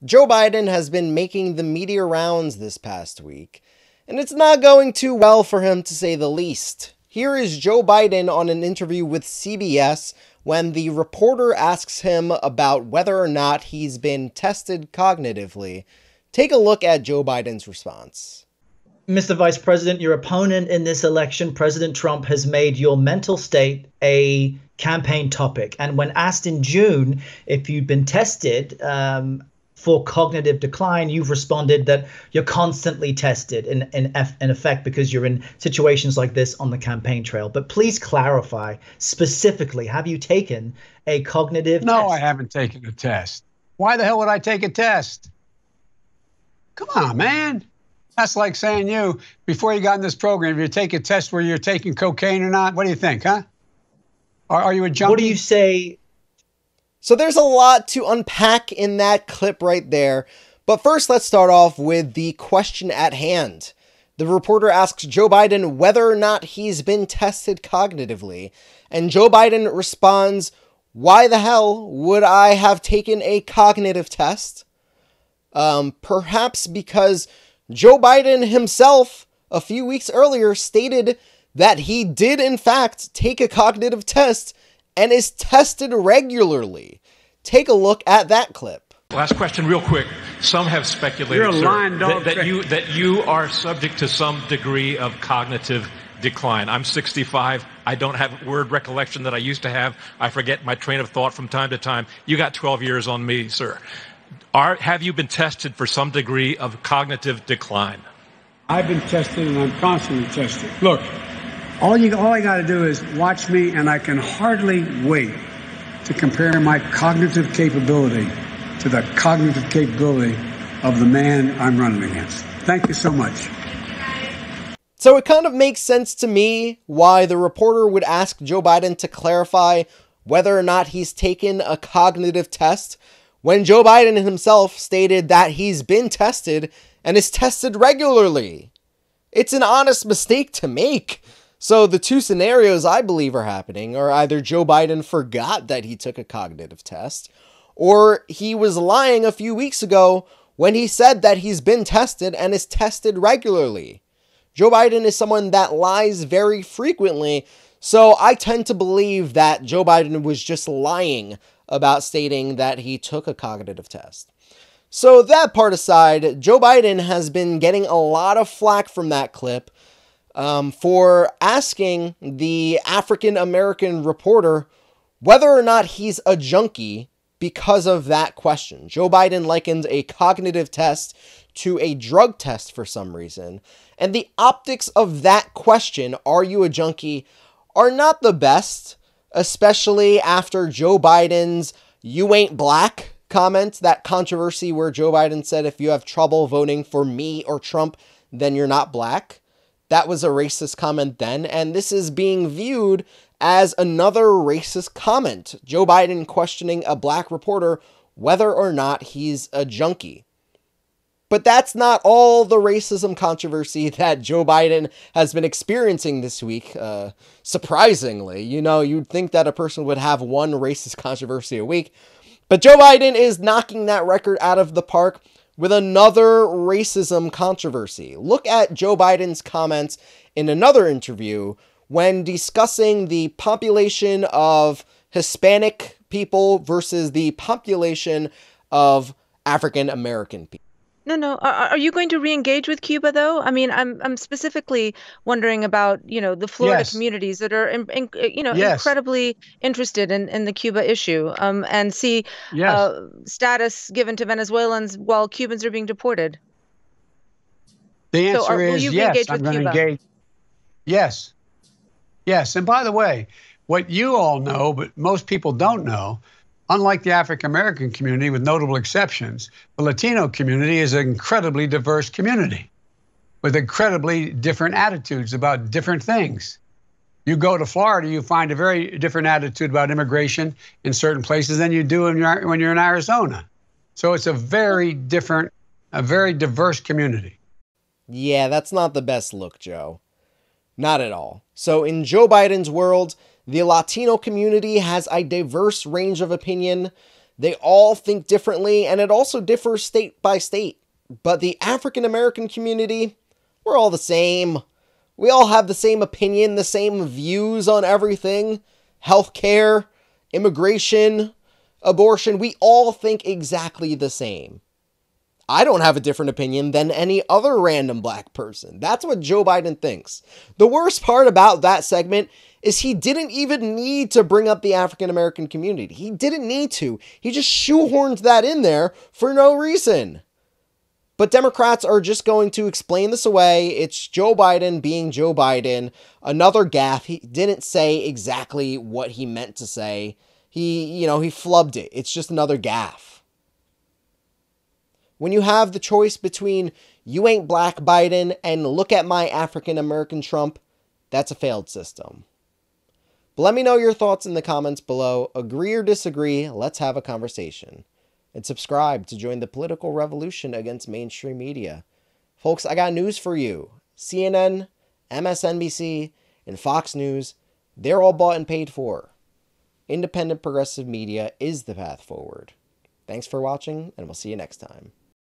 Joe Biden has been making the media rounds this past week, and it's not going too well for him, to say the least. Here is Joe Biden on an interview with CBS when the reporter asks him about whether or not he's been tested cognitively. Take a look at Joe Biden's response. Mr. Vice President, your opponent in this election, President Trump, has made your mental state a campaign topic. And when asked in June if you'd been tested for cognitive decline, you've responded that you're constantly tested in effect because you're in situations like this on the campaign trail. But please clarify specifically, have you taken a cognitive test? No, I haven't taken a test. Why the hell would I take a test? Come on, man. That's like saying before you got in this program, if you take a test where you're taking cocaine or not, what do you think, huh? Are you a junkie? What do you say? So there's a lot to unpack in that clip right there. But first, let's start off with the question at hand. The reporter asks Joe Biden whether or not he's been tested cognitively. And Joe Biden responds, "Why the hell would I have taken a cognitive test?" Perhaps because Joe Biden himself, a few weeks earlier, stated that he did in fact take a cognitive test and is tested regularly. Take a look at that clip. Last question real quick. Some have speculated, sir, that you are subject to some degree of cognitive decline. I'm 65. I don't have word recollection that I used to have. I forget my train of thought from time to time. You got 12 years on me, sir. Have you been tested for some degree of cognitive decline? I've been tested and I'm constantly tested. Look, all I got to do is watch me, and I can hardly wait to compare my cognitive capability to the cognitive capability of the man I'm running against. Thank you so much. So it kind of makes sense to me why the reporter would ask Joe Biden to clarify whether or not he's taken a cognitive test, when Joe Biden himself stated that he's been tested and is tested regularly. It's an honest mistake to make. So the two scenarios I believe are happening are either Joe Biden forgot that he took a cognitive test, or he was lying a few weeks ago when he said that he's been tested and is tested regularly. Joe Biden is someone that lies very frequently, so I tend to believe that Joe Biden was just lying about stating that he took a cognitive test. So that part aside, Joe Biden has been getting a lot of flack from that clip for asking the African-American reporter whether or not he's a junkie because of that question. Joe Biden likened a cognitive test to a drug test for some reason. And the optics of that question, "Are you a junkie?" are not the best, especially after Joe Biden's "you ain't black" comment, that controversy where Joe Biden said, if you have trouble voting for me or Trump, then you're not black. That was a racist comment then, and this is being viewed as another racist comment. Joe Biden questioning a black reporter whether or not he's a junkie. But that's not all the racism controversy that Joe Biden has been experiencing this week, surprisingly. You'd think that a person would have one racist controversy a week, but Joe Biden is knocking that record out of the park with another racism controversy. Look at Joe Biden's comments in another interview when discussing the population of Hispanic people versus the population of African American people. No. Are you going to re-engage with Cuba, though? I mean, I'm specifically wondering about, the Florida communities that are, incredibly interested in the Cuba issue, and see status given to Venezuelans while Cubans are being deported. The answer is yes. I'm going to engage. Yes. Yes. And by the way, what you all know, but most people don't know, unlike the African-American community, with notable exceptions, the Latino community is an incredibly diverse community with incredibly different attitudes about different things. You go to Florida, you find a very different attitude about immigration in certain places than you do when you're in Arizona. So it's a very different, a very diverse community. Yeah, that's not the best look, Joe. Not at all. So in Joe Biden's world, the Latino community has a diverse range of opinion. They all think differently, and it also differs state by state. But the African American community, we're all the same. We all have the same opinion, the same views on everything. Healthcare, immigration, abortion, we all think exactly the same. I don't have a different opinion than any other random black person. That's what Joe Biden thinks. The worst part about that segment is he didn't even need to bring up the African American community. He didn't need to. He just shoehorned that in there for no reason. But Democrats are just going to explain this away. It's Joe Biden being Joe Biden. Another gaffe. He didn't say exactly what he meant to say. He flubbed it. It's just another gaffe. When you have the choice between you ain't black Biden and look at my African American Trump, that's a failed system. But let me know your thoughts in the comments below. Agree or disagree, let's have a conversation. And subscribe to join the political revolution against mainstream media. Folks, I got news for you. CNN, MSNBC, and Fox News, they're all bought and paid for. Independent progressive media is the path forward. Thanks for watching, and we'll see you next time.